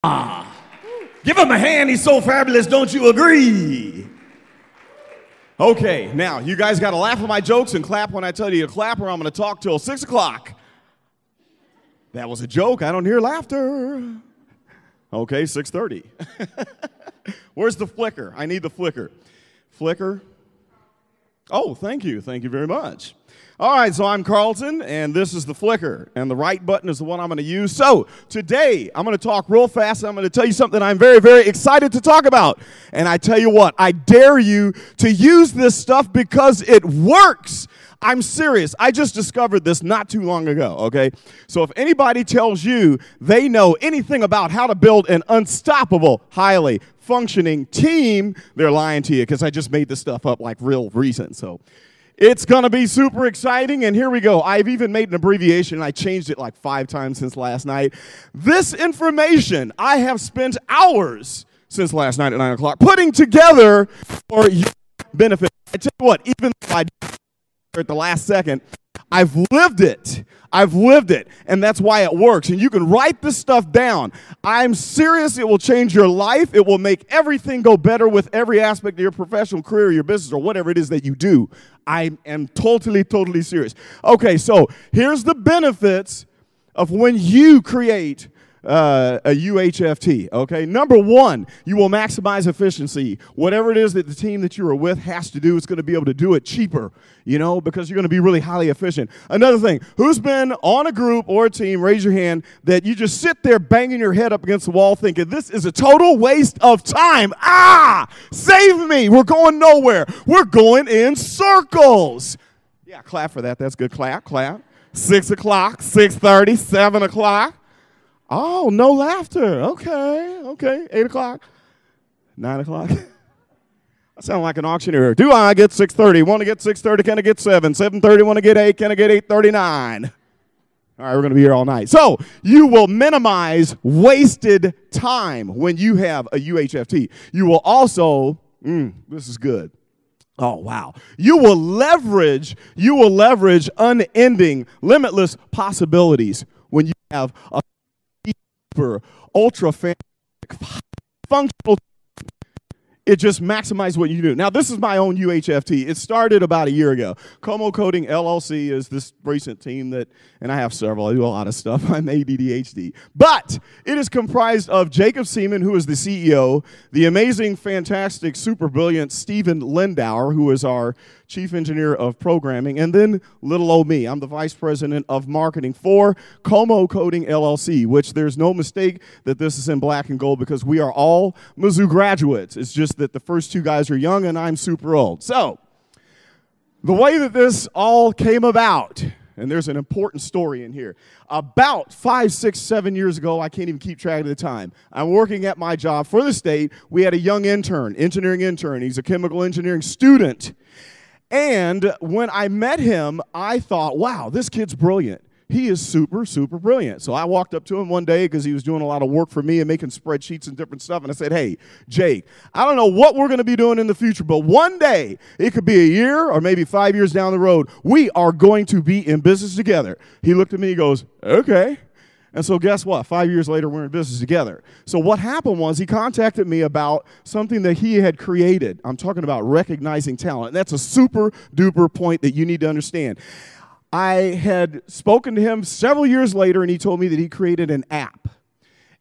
Give him a hand, he's so fabulous, don't you agree? Okay, now, you guys got to laugh at my jokes and clap when I tell you to clap, or I'm going to talk till 6 o'clock. That was a joke, I don't hear laughter. Okay, 6:30. Where's the flicker? I need the flicker. Flicker? Oh, thank you very much. All right, so I'm Carlton, and this is the flicker, and the right button is the one I'm going to use. So today, I'm going to talk real fast, and I'm going to tell you something I'm very, very excited to talk about. And I tell you what, I dare you to use this stuff because it works. I'm serious. I just discovered this not too long ago, okay? So if anybody tells you they know anything about how to build an unstoppable, highly functioning team, they're lying to you because I just made this stuff up like real recent, so it's going to be super exciting, and here we go. I've even made an abbreviation, and I changed it like 5 times since last night. This information I have spent hours since last night at 9 o'clock putting together for your benefit. I tell you what, even if I did at the last second, I've lived it. I've lived it, and that's why it works. And you can write this stuff down. I'm serious. It will change your life. It will make everything go better with every aspect of your professional career, your business, or whatever it is that you do. I am totally, totally serious. Okay, so here's the benefits of when you create a UHFT, okay? Number 1, you will maximize efficiency. Whatever it is that the team that you are with has to do, it's going to be able to do it cheaper, you know, because you're going to be really highly efficient. Another thing, who's been on a group or a team, raise your hand, that you just sit there banging your head up against the wall thinking, this is a total waste of time. Save me. We're going nowhere. We're going in circles. Yeah, clap for that. That's good. Clap, clap. 6 o'clock, 6:30, 7 o'clock. Oh, no laughter. Okay. 8 o'clock, 9 o'clock. I sound like an auctioneer. Do I get 6:30? Want to get 6:30? Can I get 7? 7:30? Want to get 8? Can I get 8:39? All right, we're going to be here all night. So you will minimize wasted time when you have a UHFT. You will also, this is good. Oh, wow. You will leverage unending, limitless possibilities when you have a ultra functional. It just maximizes what you do. Now, this is my own UHFT. It started about a year ago. Como Coding LLC is this recent team that, and I have several. I do a lot of stuff. I'm ADHD. But it is comprised of Jacob Seaman, who is the CEO, the amazing, fantastic, super brilliant Stephen Lindauer, who is our Chief Engineer of Programming, and then little old me. I'm the Vice President of Marketing for Como Coding LLC, which there's no mistake that this is in black and gold because we are all Mizzou graduates. It's just that the first 2 guys are young and I'm super old. So the way that this all came about, and there's an important story in here. About 5, 6, 7 years ago, I can't even keep track of the time, I'm working at my job for the state. We had a young intern, engineering intern. He's a chemical engineering student. And when I met him, I thought, wow, this kid's brilliant. He is super, super brilliant. So I walked up to him one day because he was doing a lot of work for me and making spreadsheets and different stuff. And I said, hey, Jake, I don't know what we're going to be doing in the future, but one day, it could be a year or maybe 5 years down the road, we are going to be in business together. He looked at me, he goes, okay. And so guess what? 5 years later, we're in business together. So what happened was he contacted me about something that he had created. I'm talking about recognizing talent. And that's a super duper point that you need to understand. I had spoken to him several years later, and he told me that he created an app.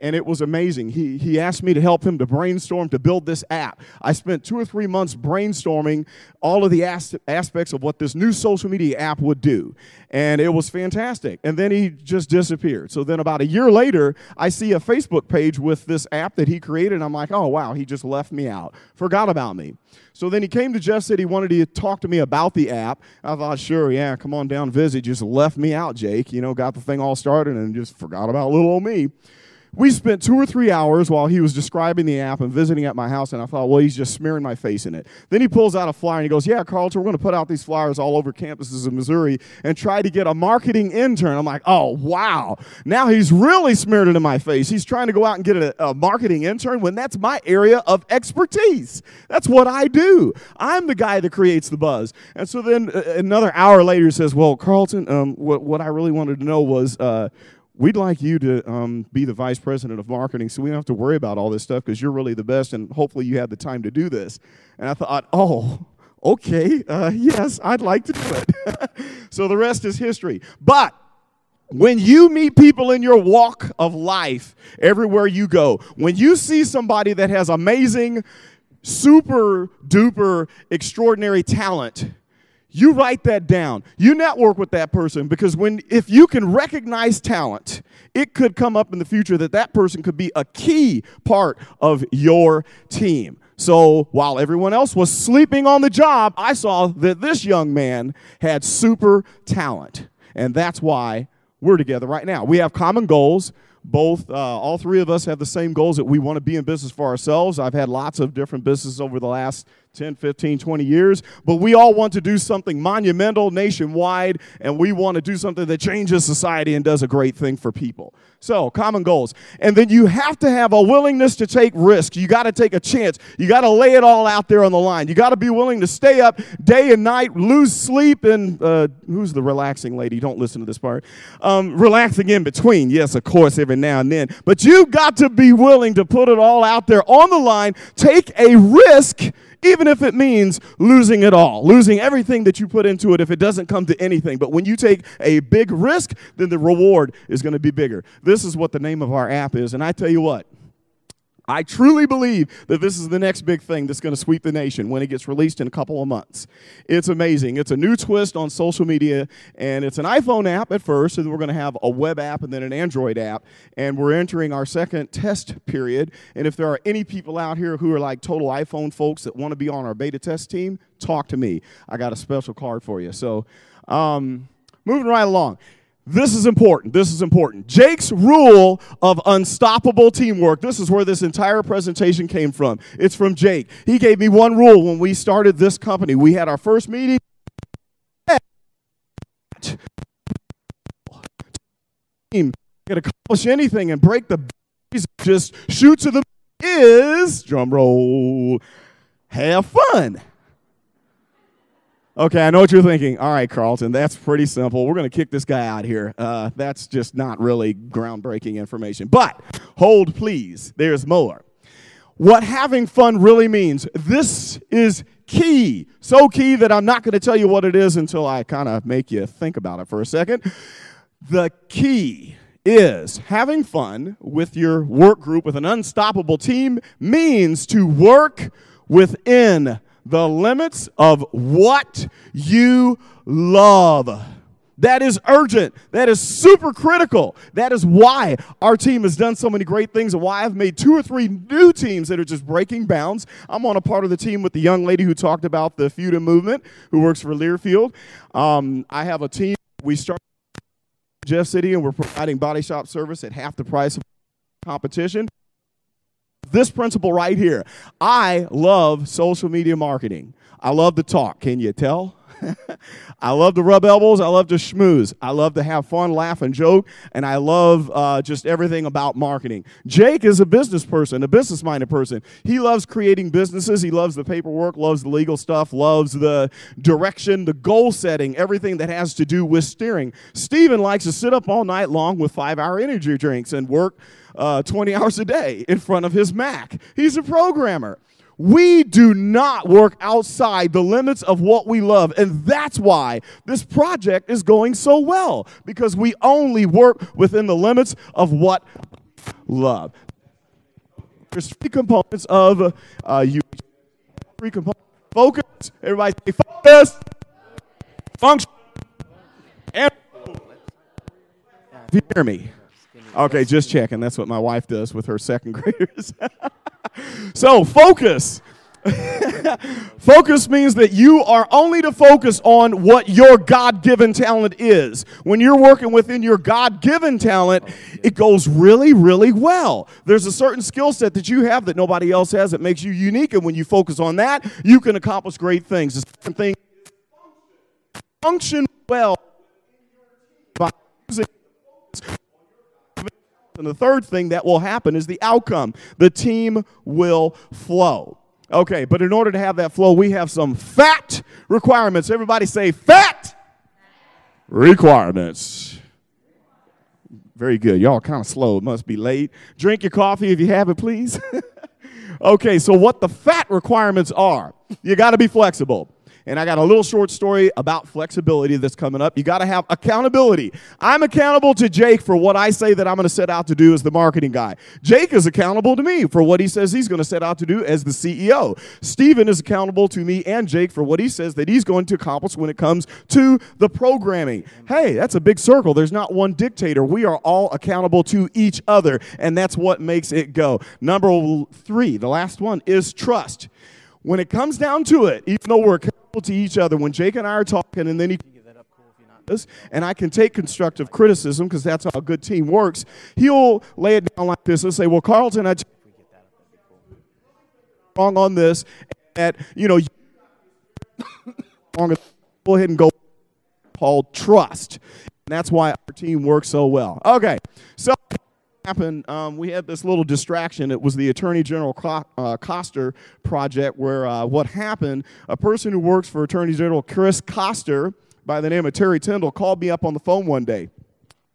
And it was amazing. He asked me to help him to brainstorm to build this app. I spent 2 or 3 months brainstorming all of the aspects of what this new social media app would do. And it was fantastic. And then he just disappeared. So then about a year later, I see a Facebook page with this app that he created. And I'm like, oh, wow, he just left me out. Forgot about me. So then he came to Jeff, said he wanted to talk to me about the app. I thought, sure, yeah, come on down, visit. Just left me out, Jake. You know, got the thing all started and just forgot about little old me. We spent 2 or 3 hours while he was describing the app and visiting at my house, and I thought, well, he's just smearing my face in it. Then he pulls out a flyer, and he goes, yeah, Carlton, we're going to put out these flyers all over campuses in Missouri and try to get a marketing intern. I'm like, oh, wow. Now he's really smeared it in my face. He's trying to go out and get a marketing intern when that's my area of expertise. That's what I do. I'm the guy that creates the buzz. And so then another hour later he says, well, Carlton, what I really wanted to know was we'd like you to be the vice president of marketing so we don't have to worry about all this stuff because you're really the best and hopefully you have the time to do this. And I thought, oh, okay, yes, I'd like to do it. So the rest is history. But when you meet people in your walk of life, everywhere you go, when you see somebody that has amazing, super duper extraordinary talent, you write that down. You network with that person because if you can recognize talent, it could come up in the future that person could be a key part of your team. So while everyone else was sleeping on the job, I saw that this young man had super talent. And that's why we're together right now. We have common goals. All three of us have the same goals that we want to be in business for ourselves. I've had lots of different businesses over the last 10, 15, 20 years, but we all want to do something monumental nationwide, and we want to do something that changes society and does a great thing for people. So, common goals. And then you have to have a willingness to take risks. You got to take a chance. You got to lay it all out there on the line. You got to be willing to stay up day and night, lose sleep, and who's the relaxing lady? Don't listen to this part. Relaxing in between. Yes, of course, every now and then. But you got to be willing to put it all out there on the line, take a risk, even if it means losing it all, losing everything that you put into it if it doesn't come to anything. But when you take a big risk, then the reward is going to be bigger. This is what the name of our app is. And I tell you what, I truly believe that this is the next big thing that's going to sweep the nation when it gets released in a couple of months. It's amazing. It's a new twist on social media, and it's an iPhone app at first, and then we're going to have a web app and then an Android app, and we're entering our second test period. And if there are any people out here who are like total iPhone folks that want to be on our beta test team, talk to me. I got a special card for you. So moving right along. This is important. This is important. Jake's rule of unstoppable teamwork. This is where this entire presentation came from. It's from Jake. He gave me one rule when we started this company. We had our first meeting. Team can accomplish anything and break the just shoot to the is drum roll. Have fun. Okay, I know what you're thinking. All right, Carlton, that's pretty simple. We're going to kick this guy out here. That's just not really groundbreaking information. But hold, please. There's more. What having fun really means, this is key. So key that I'm not going to tell you what it is until I kind of make you think about it for a second. The key is having fun with your work group with an unstoppable team means to work within the limits of what you love. That is urgent. That is super critical. That is why our team has done so many great things and why I've made 2 or 3 new teams that are just breaking bounds. I'm on a part of the team with the young lady who talked about the Fuda movement, who works for Learfield. I have a team. We started in Jeff City, and we're providing body shop service at half the price of competition. This principle right here. I love social media marketing. I love to talk. Can you tell? I love to rub elbows. I love to schmooze. I love to have fun, laugh, and joke. And I love just everything about marketing. Jake is a business person, a business-minded person. He loves creating businesses. He loves the paperwork, loves the legal stuff, loves the direction, the goal setting, everything that has to do with steering. Steven likes to sit up all night long with 5-hour energy drinks and work 20 hours a day in front of his Mac. He's a programmer. We do not work outside the limits of what we love, and that's why this project is going so well, because we only work within the limits of what we love. There's 3 components of you. 3 components. Focus. Everybody say focus. Function. And you hear me? Okay, just checking. That's what my wife does with her second graders. So, focus. Focus means that you are only to focus on what your God-given talent is. When you're working within your God-given talent, it goes really, really well. There's a certain skill set that you have that nobody else has that makes you unique, and when you focus on that, you can accomplish great things. The second thing is function well by using. And the third thing that will happen is the outcome. The team will flow. Okay, but in order to have that flow, we have some fat requirements. Everybody say fat requirements. Very good. Y'all kind of slow. It must be late. Drink your coffee if you have it, please. Okay, so what the fat requirements are. You got to be flexible. And I got a little short story about flexibility that's coming up. You got to have accountability. I'm accountable to Jake for what I say that I'm going to set out to do as the marketing guy. Jake is accountable to me for what he says he's going to set out to do as the CEO. Steven is accountable to me and Jake for what he says that he's going to accomplish when it comes to the programming. Hey, that's a big circle. There's not one dictator. We are all accountable to each other, and that's what makes it go. Number 3, the last one, is trust. When it comes down to it, even though we're accountable to each other, when Jake and I are talking, and then he can get that up cool if you're not this, and I can take constructive criticism because that's how a good team works, he'll lay it down like this and say, well, Carlton, if we get that up, that'd be cool. Wrong on this, and go ahead and go called trust. And that's why our team works so well. Okay, so happened, we had this little distraction. It was the Attorney General Koster project where what happened, a person who works for Attorney General Chris Koster by the name of Terry Tyndall called me up on the phone one day.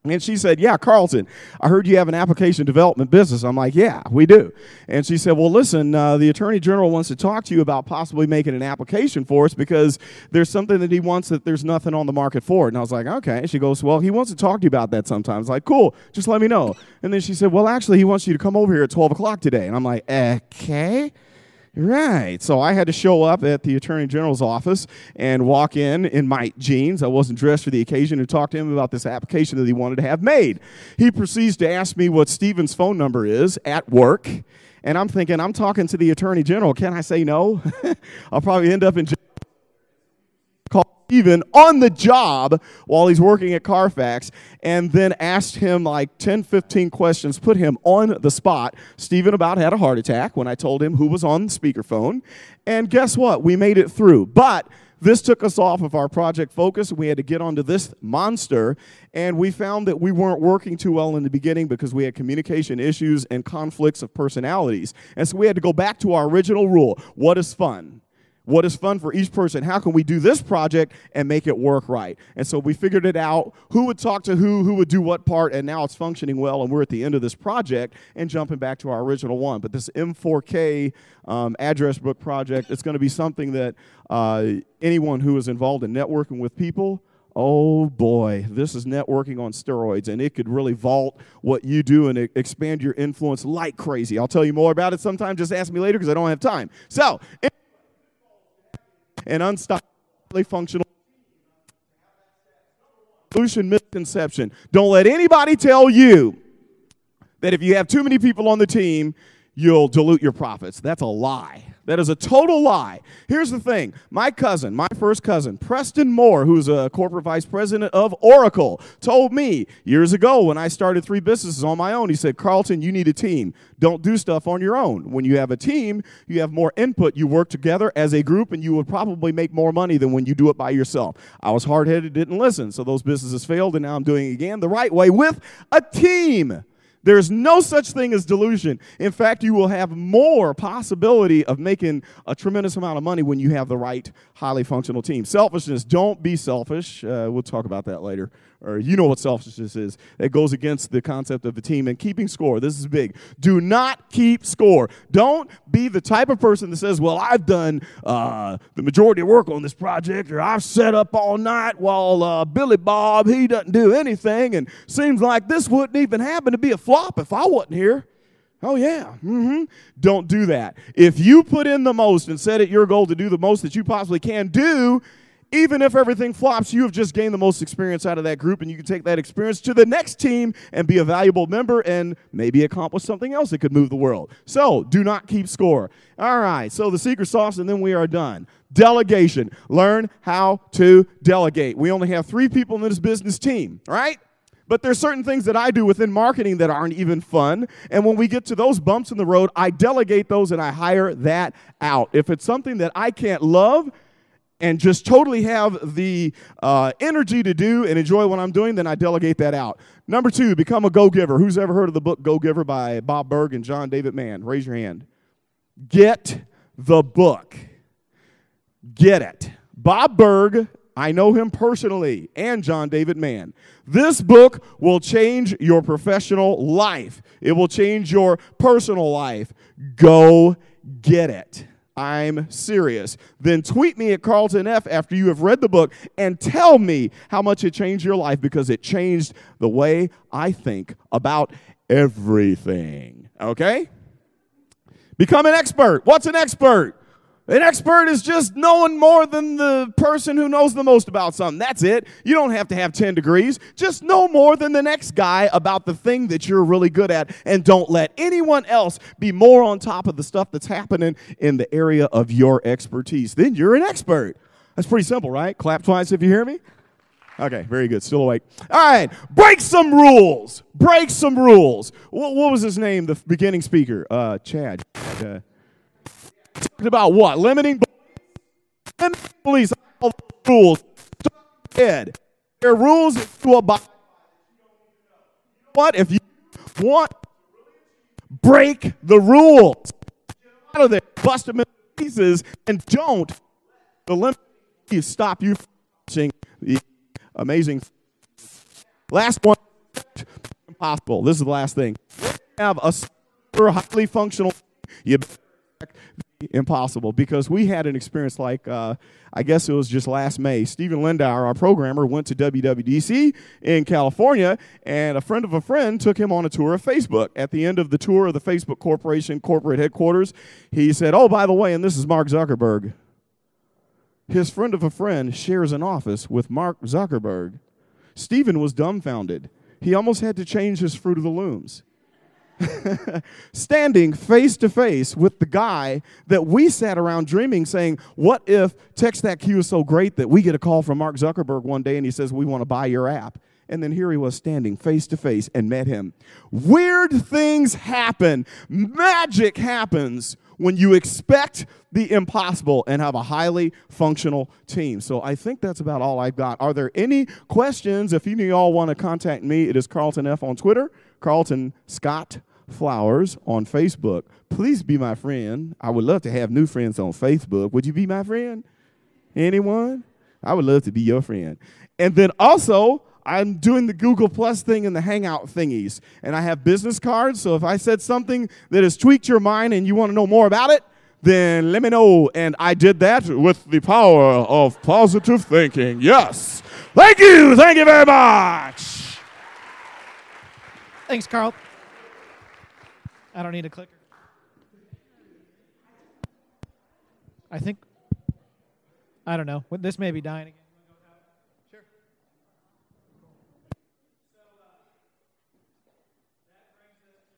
And she said, yeah, Carlton, I heard you have an application development business. I'm like, yeah, we do. And she said, well, listen, the Attorney General wants to talk to you about possibly making an application for us because there's something that he wants that there's nothing on the market for. And I was like, okay. She goes, well, he wants to talk to you about that sometimes. Like, cool, just let me know. And then she said, well, actually, he wants you to come over here at 12 o'clock today. And I'm like, okay. Right. So I had to show up at the Attorney General's office and walk in my jeans. I wasn't dressed for the occasion, and talk to him about this application that he wanted to have made. He proceeds to ask me what Steven's phone number is at work. And I'm thinking, I'm talking to the Attorney General. Can I say no? I'll probably end up in jail. Call Steven on the job while he's working at Carfax, and then asked him like 10, 15 questions, put him on the spot. Steven about had a heart attack when I told him who was on the speakerphone. And guess what? We made it through. But this took us off of our project focus. We had to get onto this monster, and we found that we weren't working too well in the beginning because we had communication issues and conflicts of personalities. And so we had to go back to our original rule. What is fun? What is fun for each person? How can we do this project and make it work right? And so we figured it out, who would talk to who would do what part, and now it's functioning well, and we're at the end of this project and jumping back to our original one. But this M4K address book project, it's going to be something that anyone who is involved in networking with people, oh boy, this is networking on steroids, and it could really vault what you do and expand your influence like crazy. I'll tell you more about it sometime. Just ask me later because I don't have time. So, an unstoppably functional solution misconception. Don't let anybody tell you that if you have too many people on the team, you'll dilute your profits. That's a lie. That is a total lie. Here's the thing. My first cousin, Preston Moore, who's a corporate vice president of Oracle, told me years ago when I started 3 businesses on my own, he said, Carlton, you need a team. Don't do stuff on your own. When you have a team, you have more input. You work together as a group, and you will probably make more money than when you do it by yourself. I was hard-headed, didn't listen, so those businesses failed, and now I'm doing it again the right way with a team. There's no such thing as delusion. In fact, you will have more possibility of making a tremendous amount of money when you have the right, highly functional team. Selfishness, don't be selfish. We'll talk about that later. Or you know what selfishness is. It goes against the concept of the team and keeping score. This is big. Do not keep score. Don't be the type of person that says, well, I've done the majority of work on this project, or I've set up all night while Billy Bob, he doesn't do anything, and seems like this wouldn't even happen to be a flop if I wasn't here. Oh, yeah. Don't do that. If you put in the most and set it your goal to do the most that you possibly can do, even if everything flops, you have just gained the most experience out of that group, and you can take that experience to the next team and be a valuable member and maybe accomplish something else that could move the world. So do not keep score. All right, so the secret sauce, and then we are done. Delegation. Learn how to delegate. We only have 3 people in this business team, right? But there's certain things that I do within marketing that aren't even fun. And when we get to those bumps in the road, I delegate those and I hire that out. If it's something that I can't love and just totally have the energy to do and enjoy what I'm doing, then I delegate that out. Number 2, become a go-giver. Who's ever heard of the book Go-Giver by Bob Burg and John David Mann? Raise your hand. Get the book. Get it. Bob Burg I know him personally, and John David Mann. This book will change your professional life. It will change your personal life. Go get it. I'm serious. Then tweet me at Carlton F after you have read the book and tell me how much it changed your life, because it changed the way I think about everything. Okay? Become an expert. What's an expert? An expert is just knowing more than the person who knows the most about something. That's it. You don't have to have 10 degrees. Just know more than the next guy about the thing that you're really good at, and don't let anyone else be more on top of the stuff that's happening in the area of your expertise. Then you're an expert. That's pretty simple, right? Clap twice if you hear me. Okay, very good. Still awake. All right, break some rules. Break some rules. What was his name, the beginning speaker? Chad. Talking about what? Limiting beliefs. All the rules. There are rules to abide. What? If you want, break the rules. Get out of there. Bust them in pieces, and don't the limit stop you from watching the amazing. Last one. Impossible. This is the last thing. Have a super highly functional. You impossible, because we had an experience like, I guess it was just last May. Stephen Lindauer, our programmer, went to WWDC in California, and a friend of a friend took him on a tour of Facebook. At the end of the tour of the Facebook Corporation corporate headquarters, he said, "Oh, by the way, and this is Mark Zuckerberg." His friend of a friend shares an office with Mark Zuckerberg. Stephen was dumbfounded. He almost had to change his Fruit of the Looms. Standing face to face with the guy that we sat around dreaming, saying, what if TechStack is so great that we get a call from Mark Zuckerberg one day and he says, we want to buy your app. And then here he was standing face to face and met him. Weird things happen. Magic happens when you expect the impossible and have a highly functional team. So I think that's about all I've got. Are there any questions? If any of y'all want to contact me, it is Carlton F on Twitter, Carlton Scott Flowers on Facebook. Please be my friend. I would love to have new friends on Facebook. Would you be my friend? Anyone? I would love to be your friend. And then also, I'm doing the Google Plus thing and the Hangout thingies. And I have business cards, so if I said something that has tweaked your mind and you want to know more about it, then let me know. And I did that with the power of positive thinking. Yes. Thank you. Thank you very much. Thanks, Carl. I don't need a clicker. I don't know. This may be dying again.